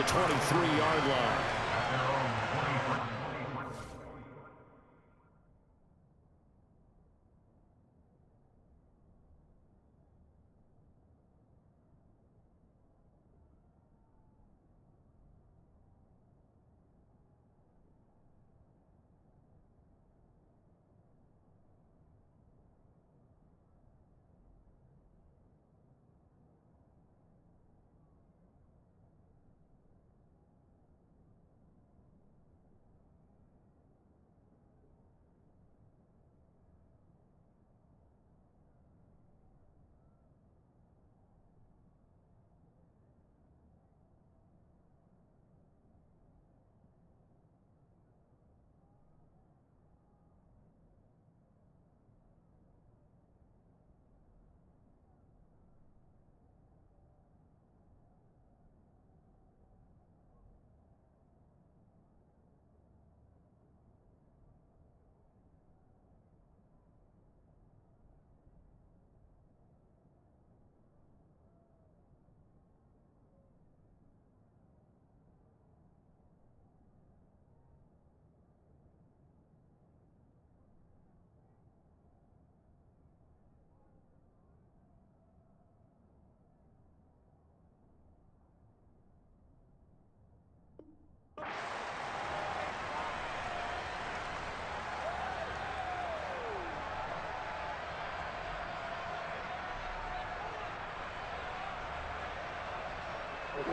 the 23-yard line.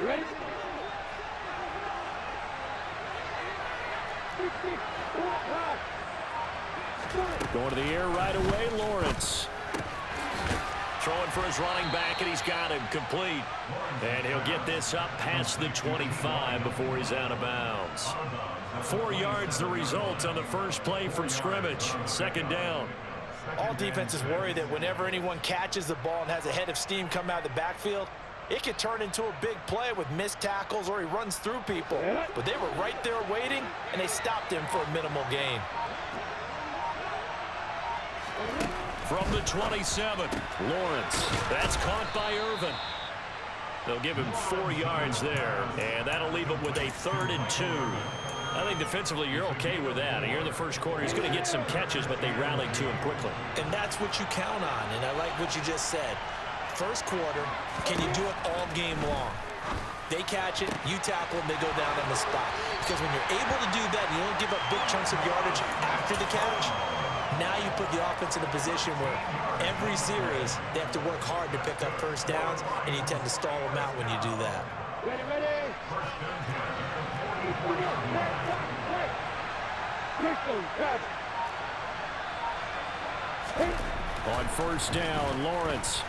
Ready? Going to the air right away, Lawrence. Throwing for his running back, and he's got him complete. And he'll get this up past the 25 before he's out of bounds. 4 yards the result on the first play from scrimmage. Second down. All defenses worry that whenever anyone catches the ball and has a head of steam come out of the backfield, it could turn into a big play with missed tackles or he runs through people. But they were right there waiting, and they stopped him for a minimal gain. From the 27, Lawrence. That's caught by Irvin. They'll give him 4 yards there, and that'll leave him with a 3rd and 2. I think defensively you're okay with that. Here in the first quarter, he's going to get some catches, but they rallied to him quickly. And that's what you count on, and I like what you just said. First quarter, can you do it all game long? They catch it, you tackle them, they go down on the spot. Because when you're able to do that and you don't give up big chunks of yardage after the catch, now you put the offense in a position where every series they have to work hard to pick up first downs, and you tend to stall them out when you do that. Ready, ready. On first down, Lawrence.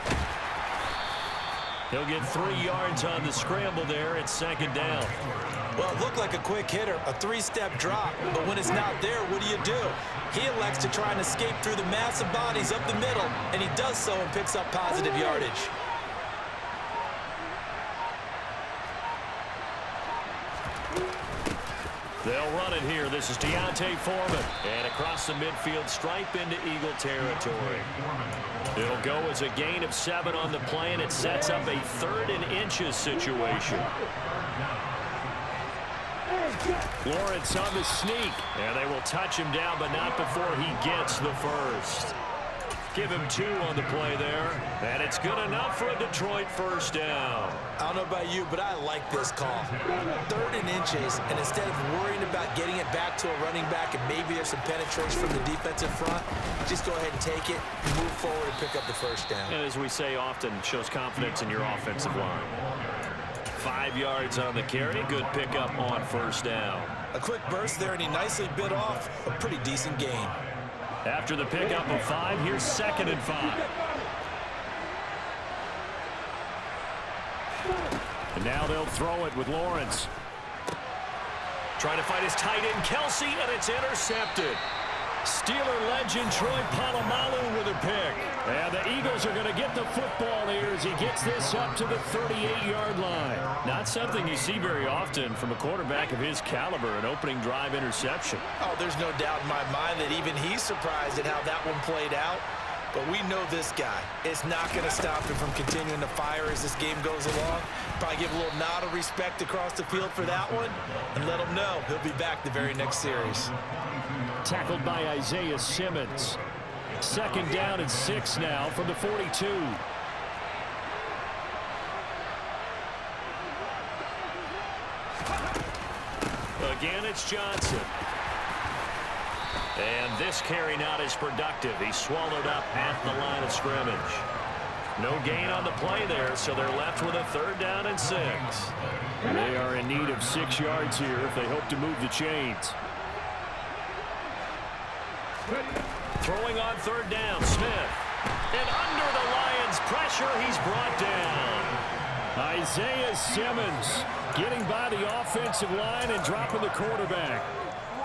He'll get 3 yards on the scramble there. It's second down. Well, it looked like a quick hitter, a 3-step drop, but when it's not there, what do? He elects to try and escape through the massive bodies up the middle, and he does so and picks up positive yardage. They'll run it here. This is Deontay Foreman. And across the midfield stripe into Eagle territory. It'll go as a gain of 7 on the play, and it sets up a 3rd and inches situation. Lawrence on the sneak. And they will touch him down, but not before he gets the first. Give him 2 on the play there. And it's good enough for a Detroit first down. I don't know about you, but I like this call. 3rd and inches, and instead of worrying about getting it back to a running back and maybe there's some penetration from the defensive front, just go ahead and take it, move forward, and pick up the first down. And as we say often, shows confidence in your offensive line. 5 yards on the carry. Good pickup on first down. A quick burst there, and he nicely bit off a pretty decent gain. After the pickup of 5, here's 2nd and 5. And now they'll throw it with Lawrence. Trying to find his tight end, Kelsey, and it's intercepted. Steeler legend Troy Polamalu with a pick. And the Eagles are going to get the football here as he gets this up to the 38-yard line. Not something you see very often from a quarterback of his caliber, an opening drive interception. Oh, there's no doubt in my mind that even he's surprised at how that one played out. But we know this guy is not going to stop him from continuing to fire as this game goes along. Probably give a little nod of respect across the field for that one and let him know he'll be back the very next series. Tackled by Isaiah Simmons. 2nd down and 6 now from the 42. Again, it's Johnson. And this carry not as productive. He's swallowed up at the line of scrimmage. No gain on the play there, so they're left with a 3rd down and 6. They are in need of 6 yards here if they hope to move the chains. Throwing on 3rd down, Smith. And under the Lions' pressure, he's brought down. Isaiah Simmons getting by the offensive line and dropping the quarterback.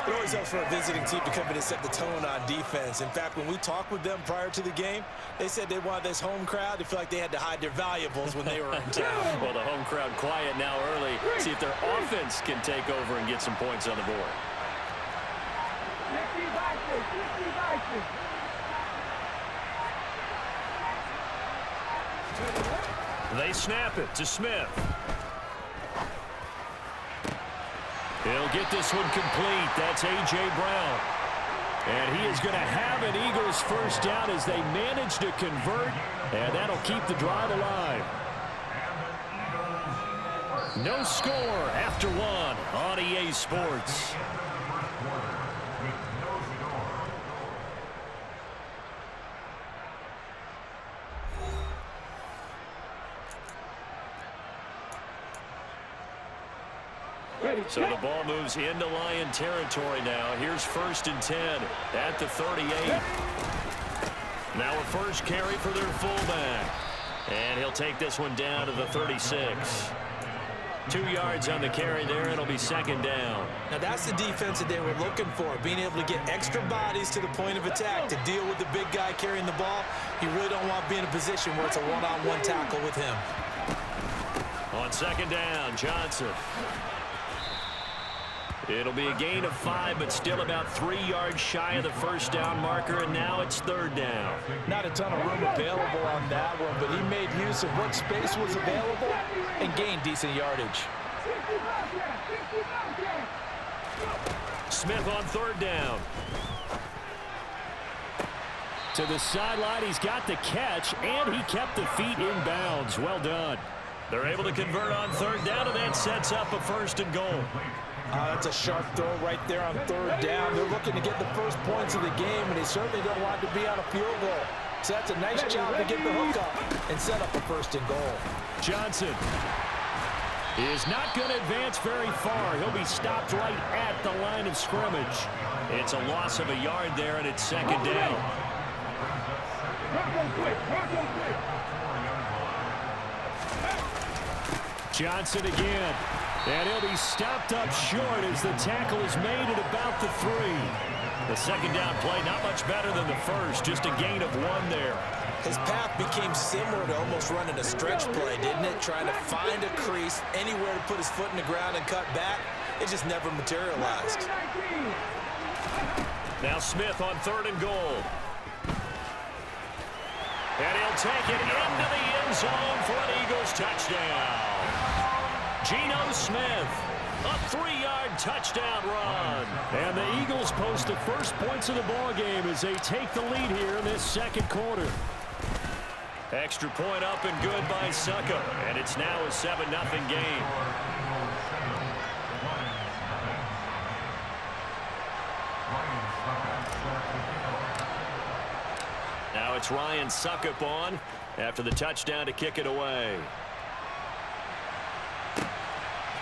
It always helps for a visiting team to come in and set the tone on defense. In fact, when we talked with them prior to the game, they said they wanted this home crowd to feel like they had to hide their valuables when they were in town. Well, the home crowd quiet now early. See if their offense can take over and get some points on the board. They snap it to Smith. He'll get this one complete. That's A.J. Brown. And he is going to have an Eagles 1st down as they manage to convert, and that'll keep the drive alive. No score after 1 on EA Sports. So the ball moves into Lion territory now. Here's 1st and 10 at the 38. Now a first carry for their fullback. And he'll take this one down to the 36. 2 yards on the carry there. It'll be 2nd down. Now that's the defense that they were looking for, being able to get extra bodies to the point of attack to deal with the big guy carrying the ball. You really don't want to be in a position where it's a one-on-one tackle with him. On 2nd down, Johnson. It'll be a gain of 5, but still about 3 yards shy of the 1st down marker, and now it's 3rd down. Not a ton of room available on that one, but he made use of what space was available and gained decent yardage. Smith on 3rd down. To the sideline, he's got the catch, and he kept the feet in bounds. Well done. They're able to convert on 3rd down, and that sets up a 1st and goal. That's a sharp throw right there on 3rd down. They're looking to get the first points of the game, and they certainly don't want to be on a field goal. So that's a nice job to get the hook up and set up a 1st and goal. Johnson is not going to advance very far. He'll be stopped right at the line of scrimmage. It's a loss of a yard there, and it's 2nd down. Johnson again. And he'll be stopped up short as the tackle is made at about the 3. The 2nd down play, not much better than the first, just a gain of 1 there. His path became similar to almost running a stretch play, didn't it? Trying to find a crease, anywhere to put his foot in the ground and cut back. It just never materialized. Now Smith on 3rd and goal. And he'll take it into the end zone for an Eagles touchdown. Geno Smith, a 3-yard touchdown run. And the Eagles post the first points of the ball game as they take the lead here in this 2nd quarter. Extra point up and good by Suckup. And it's now a 7-0 game. Now it's Ryan Suckup on after the touchdown to kick it away.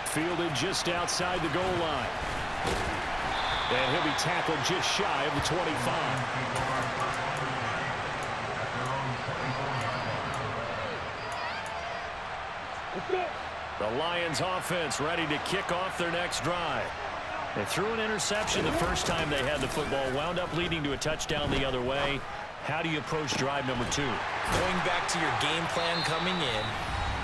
Fielded just outside the goal line. And he'll be tackled just shy of the 25. The Lions offense ready to kick off their next drive. They threw an interception the first time they had the football, wound up leading to a touchdown the other way. How do you approach drive number 2? Going back to your game plan coming in,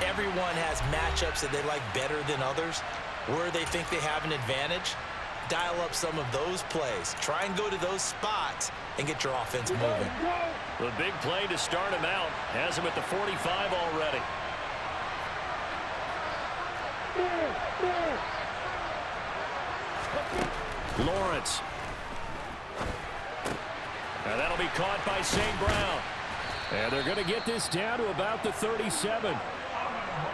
everyone has matchups that they like better than others, where they think they have an advantage. Dial up some of those plays. Try and go to those spots and get your offense moving. The big play to start him out has him at the 45 already. Lawrence. And that'll be caught by St. Brown. And they're going to get this down to about the 37.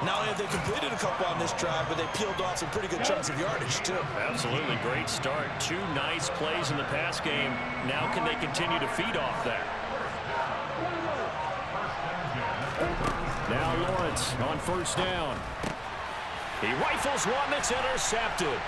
Not only have they completed a couple on this drive, but they peeled off some pretty good chunks of yardage, too. Absolutely great start. 2 nice plays in the pass game. Now can they continue to feed off that? Now Lawrence on first down. He rifles one that's intercepted.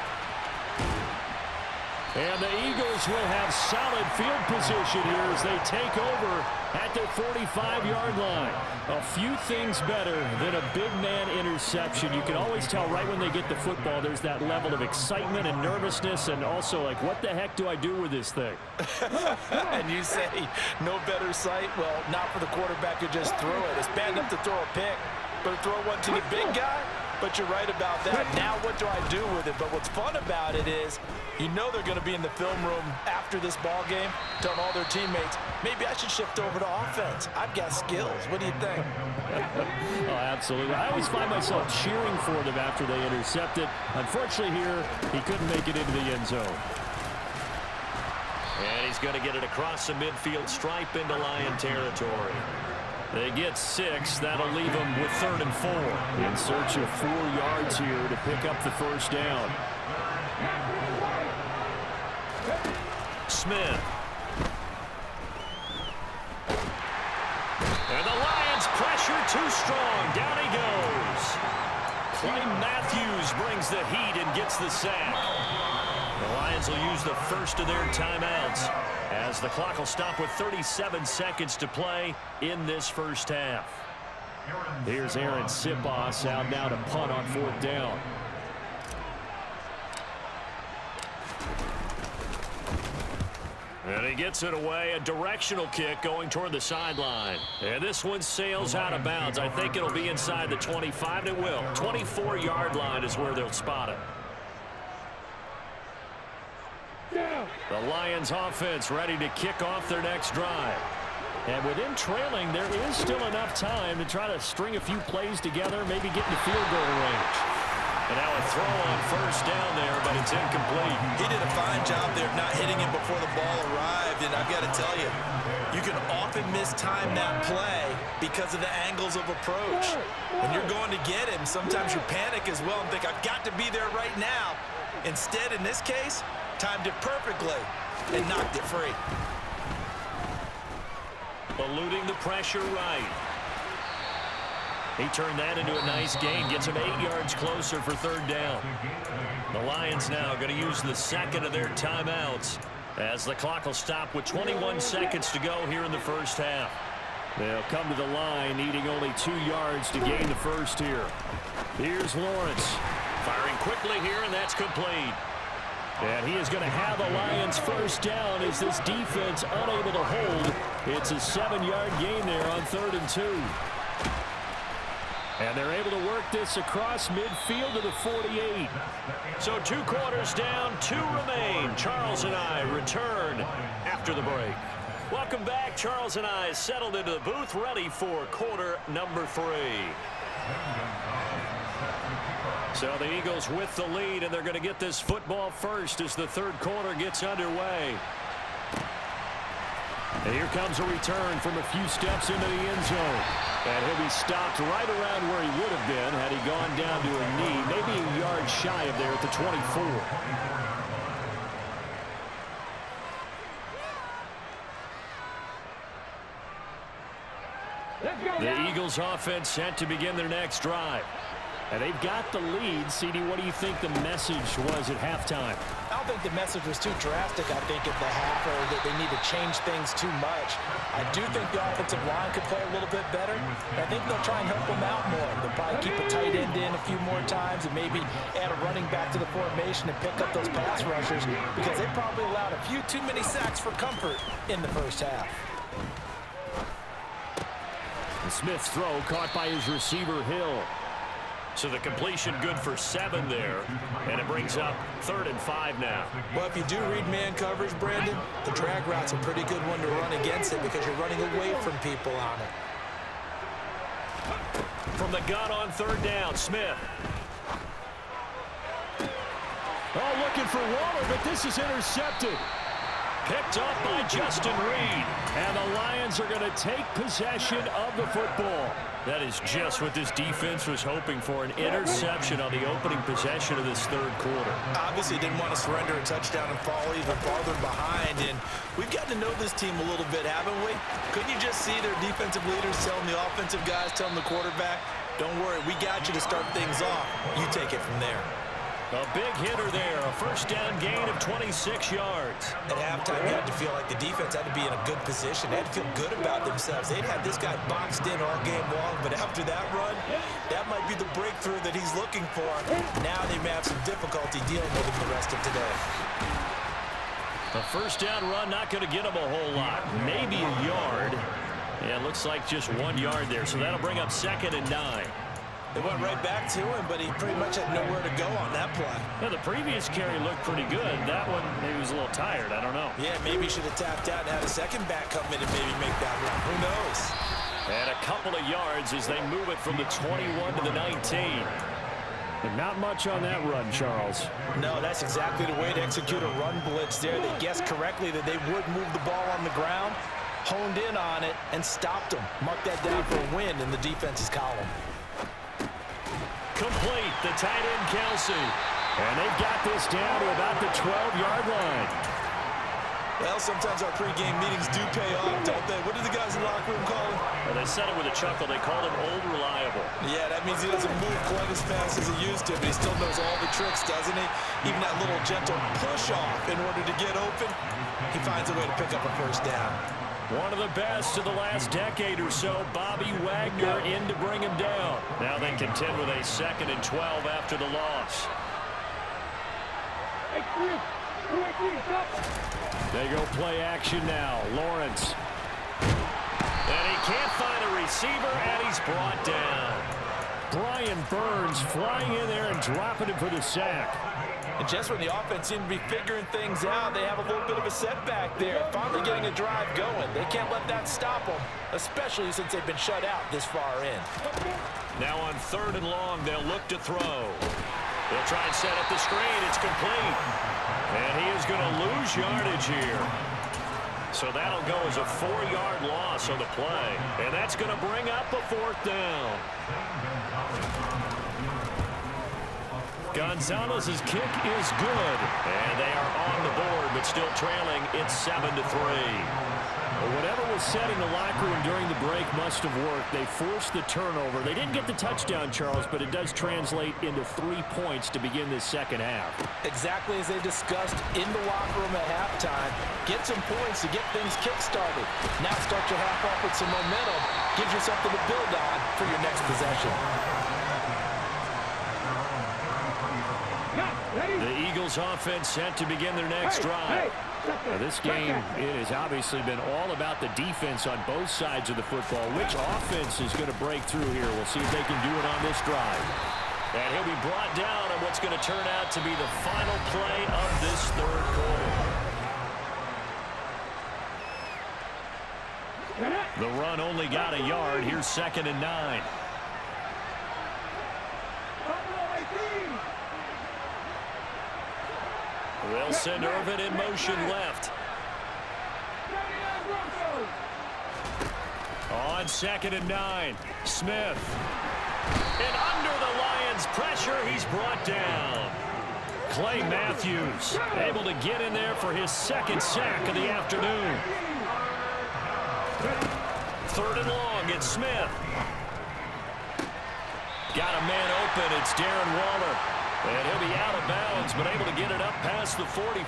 And the Eagles will have solid field position here as they take over at their 45-yard line. A few things better than a big man interception. You can always tell right when they get the football, there's that level of excitement and nervousness, and also like, what the heck do I do with this thing? And you say, no better sight? Well, not for the quarterback to just throw it. It's bad enough to throw a pick, but to throw one to the big guy? But you're right about that. Now what do I do with it? But what's fun about it is, you know they're going to be in the film room after this ball game, telling all their teammates, maybe I should shift over to offense. I've got skills. What do you think? Oh, absolutely. I always find myself cheering for them after they intercept it. Unfortunately here, he couldn't make it into the end zone. And he's going to get it across the midfield stripe into Lion territory. They get 6. That'll leave them with 3rd and 4. In search of 4 yards here to pick up the first down. Smith. And the Lions pressure too strong. Down he goes. Clay Matthews brings the heat and gets the sack. The Lions will use the first of their timeouts as the clock will stop with 37 seconds to play in this first half. Here's Aaron Sipos out now to punt on 4th down. And he gets it away, a directional kick going toward the sideline. And this one sails out of bounds. I think it'll be inside the 25, and it will. 24-yard line is where they'll spot it. The Lions offense ready to kick off their next drive. And with them trailing, there is still enough time to try to string a few plays together, maybe get in the field goal range. And now a throw on first down there, but it's incomplete. He did a fine job there of not hitting him before the ball arrived, and I've got to tell you, you can often mistime that play because of the angles of approach. When you're going to get him, sometimes you panic as well and think, I've got to be there right now. Instead, in this case, timed it perfectly and knocked it free. Eluding the pressure right. He turned that into a nice gain. Gets him 8 yards closer for 3rd down. The Lions now going to use the second of their timeouts as the clock will stop with 21 seconds to go here in the first half. They'll come to the line needing only 2 yards to gain the first here. Here's Lawrence. Firing quickly here, and that's complete. And he is going to have a Lions first down as this defense unable to hold. It's a 7-yard gain there on 3rd and 2. And they're able to work this across midfield to the 48. So 2 quarters down, 2 remain. Charles and I return after the break. Welcome back. Charles and I settled into the booth, ready for quarter number 3. So the Eagles with the lead, and they're going to get this football first as the 3rd quarter gets underway. And here comes a return from a few steps into the end zone. And he'll be stopped right around where he would have been had he gone down to a knee, maybe a yard shy of there at the 24. The Eagles offense set to begin their next drive. And they've got the lead. CD, what do you think the message was at halftime? I don't think the message was too drastic, I think, at the half, or that they need to change things too much. I do think the offensive line could play a little bit better. I think they'll try and help them out more. They'll probably keep a tight end in a few more times and maybe add a running back to the formation and pick up those pass rushers, because they probably allowed a few too many sacks for comfort in the first half. And Smith's throw caught by his receiver, Hill. So the completion good for 7 there, and it brings up 3rd and 5 now. Well, if you do read man coverage, Brandon, the drag route's a pretty good one to run against it because you're running away from people on it. From the gun on 3rd down, Smith. Oh, looking for Waller, but this is intercepted. Picked up by Justin Reed. And the Lions are going to take possession of the football. That is just what this defense was hoping for, an interception on the opening possession of this third quarter. Obviously didn't want to surrender a touchdown and fall even farther behind. And we've gotten to know this team a little bit, haven't we? Couldn't you just see their defensive leaders telling the offensive guys, telling the quarterback, don't worry, we got you to start things off. You take it from there. A big hitter there, a first down gain of 26 yards. At halftime, you had to feel like the defense had to be in a good position. They had to feel good about themselves. They'd had this guy boxed in all game long, but after that run, that might be the breakthrough that he's looking for. Now they may have some difficulty dealing with him the rest of today. A first down run, not going to get him a whole lot. Maybe a yard. Yeah, it looks like just 1 yard there, so that'll bring up 2nd and 9. They went right back to him, but he pretty much had nowhere to go on that play. Yeah, the previous carry looked pretty good. That one, maybe he was a little tired. I don't know. Yeah, maybe he should have tapped out and had a second back come in and maybe make that run. Who knows? And a couple of yards as they move it from the 21 to the 19. But not much on that run, Charles. No, that's exactly the way to execute a run blitz there. They guessed correctly that they would move the ball on the ground, honed in on it, and stopped them. Mark that down for a win in the defense's column. Complete, the tight end, Kelsey. And they've got this down to about the 12-yard line. Well, sometimes our pregame meetings do pay off, don't they? What do the guys in the locker room call him? Well, they said it with a chuckle. They called him Old Reliable. Yeah, that means he doesn't move quite as fast as he used to, but he still knows all the tricks, doesn't he? Even that little gentle push-off in order to get open, he finds a way to pick up a first down. One of the best of the last decade or so, Bobby Wagner in to bring him down. Now they contend with a 2nd and 12 after the loss. They go play action now. Lawrence. And he can't find a receiver, and he's brought down. Brian Burns flying in there and dropping him for the sack. And just when the offense seemed to be figuring things out, they have a little bit of a setback there. Finally getting a drive going. They can't let that stop them, especially since they've been shut out this far in. Now on 3rd and long, they'll look to throw. They'll try and set up the screen. It's complete. And he is going to lose yardage here. So that'll go as a 4-yard loss on the play. And that's going to bring up a 4th down. Gonzalez's kick is good, and they are on the board, but still trailing. It's 7-3. Whatever was said in the locker room during the break must have worked. They forced the turnover. They didn't get the touchdown, Charles, but it does translate into 3 points to begin this second half. Exactly as they discussed in the locker room at halftime. Get some points to get things kick-started. Now start your half off with some momentum. Gives you something to build on for your next possession. The Eagles offense set to begin their next drive. Now, this game, it has obviously been all about the defense on both sides of the football. Which offense is going to break through here? We'll see if they can do it on this drive. And he'll be brought down on what's going to turn out to be the final play of this third quarter. The run only got a yard. Here's 2nd and 9. They'll send Irvin in motion left. On 2nd and 9, Smith. And under the Lions' pressure, he's brought down. Clay Matthews able to get in there for his 2nd sack of the afternoon. 3rd and long, it's Smith. Got a man open, it's Darren Waller. And he'll be out of bounds, but able to get it up past the 45.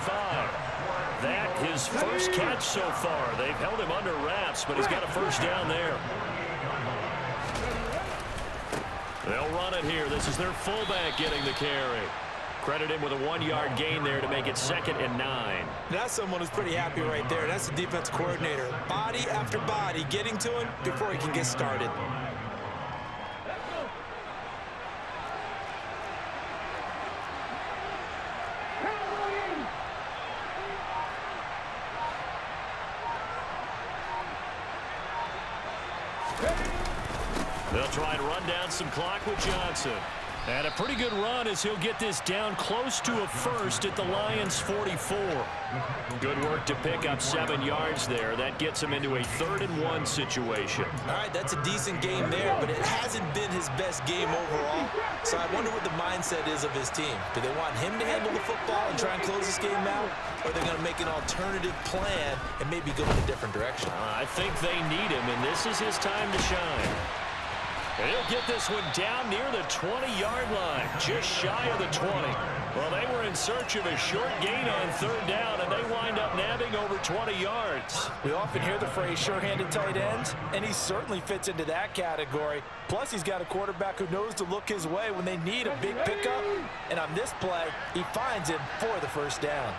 That his first catch so far. They've held him under wraps, but he's got a first down there. They'll run it here. This is their fullback getting the carry. Credit him with a 1-yard gain there to make it 2nd and 9. That's someone who's pretty happy right there. That's the defense coordinator. Body after body getting to him before he can get started. They'll try and run down some clock with Johnson. And a pretty good run as he'll get this down close to a first at the Lions' 44. Good work to pick up 7 yards there. That gets him into a 3rd-and-1 situation. All right, that's a decent game there, but it hasn't been his best game overall. So I wonder what the mindset is of his team. Do they want him to handle the football and try and close this game out? Or are they going to make an alternative plan and maybe go in a different direction? I think they need him, and this is his time to shine. And he'll get this one down near the 20-yard line, just shy of the 20. Well, they were in search of a short gain on 3rd down, and they wind up nabbing over 20 yards. We often hear the phrase sure-handed tight ends, and he certainly fits into that category. Plus, he's got a quarterback who knows to look his way when they need a big pickup. And on this play, he finds him for the 1st down.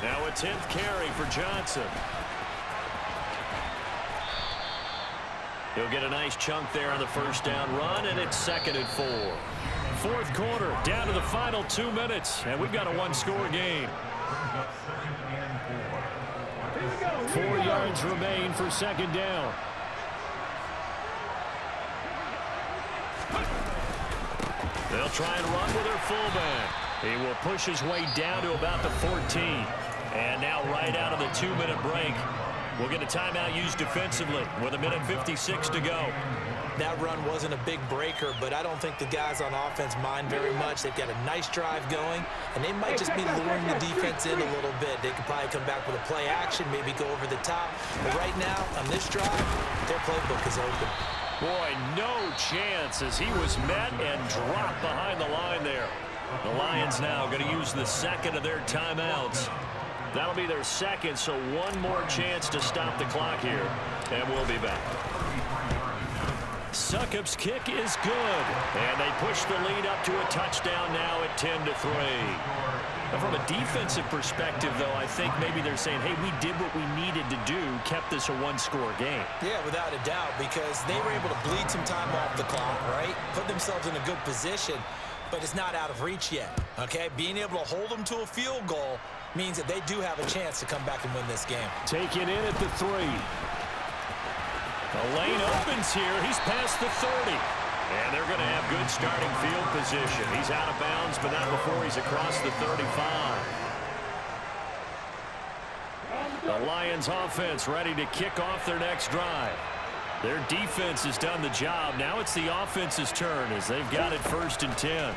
Now a 10th carry for Johnson. He'll get a nice chunk there on the 1st down run, and it's 2nd and 4. 4th quarter, down to the final 2 minutes, and we've got a 1-score game. 4 yards remain for 2nd down. They'll try and run with their fullback. He will push his way down to about the 14. And now right out of the 2-minute break, we'll get a timeout used defensively with 1:56 to go. That run wasn't a big breaker, but I don't think the guys on offense mind very much. They've got a nice drive going, and they might just be luring the defense in a little bit. They could probably come back with a play action, maybe go over the top. But right now, on this drive, their playbook is open. Boy, no chance as he was met and dropped behind the line there. The Lions now going to use the 2nd of their timeouts. That'll be their 2nd, so one more chance to stop the clock here, and we'll be back. Succop's kick is good, and they push the lead up to a touchdown now at 10-3. Now, from a defensive perspective, though, I think maybe they're saying, hey, we did what we needed to do, kept this a 1-score game. Yeah, without a doubt, because they were able to bleed some time off the clock, right? Put themselves in a good position, but it's not out of reach yet, okay? Being able to hold them to a field goal means that they do have a chance to come back and win this game. Taken in at the 3. The lane opens here. He's past the 30. And they're going to have good starting field position. He's out of bounds, but not before he's across the 35. The Lions offense ready to kick off their next drive. Their defense has done the job. Now it's the offense's turn as they've got it 1st and 10.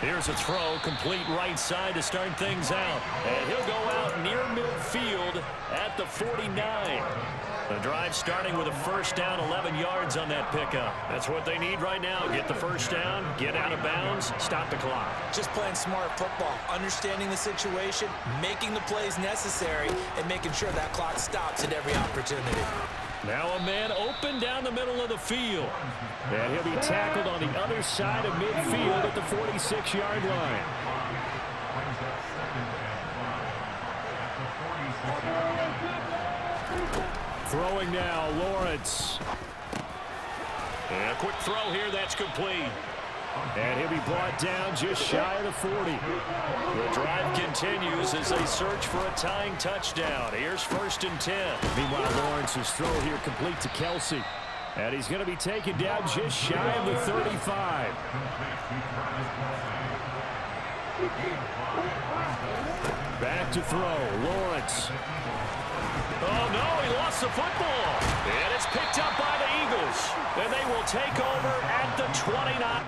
Here's a throw, complete right side to start things out. And he'll go out near midfield at the 49. The drive starting with a 1st down, 11 yards on that pickup. That's what they need right now. Get the 1st down, get out of bounds, stop the clock. Just playing smart football, understanding the situation, making the plays necessary, and making sure that clock stops at every opportunity. Now a man open down the middle of the field. And he'll be tackled on the other side of midfield at the 46-yard line. Throwing now, Lawrence. And a quick throw here, that's complete. And he'll be brought down just shy of the 40. The drive continues as they search for a tying touchdown. Here's 1st and 10. Meanwhile, Lawrence's throw here complete to Kelsey. And he's going to be taken down just shy of the 35. Back to throw, Lawrence. Oh, no, he lost the football. And it's picked up by the Eagles. And they will take over at the 29.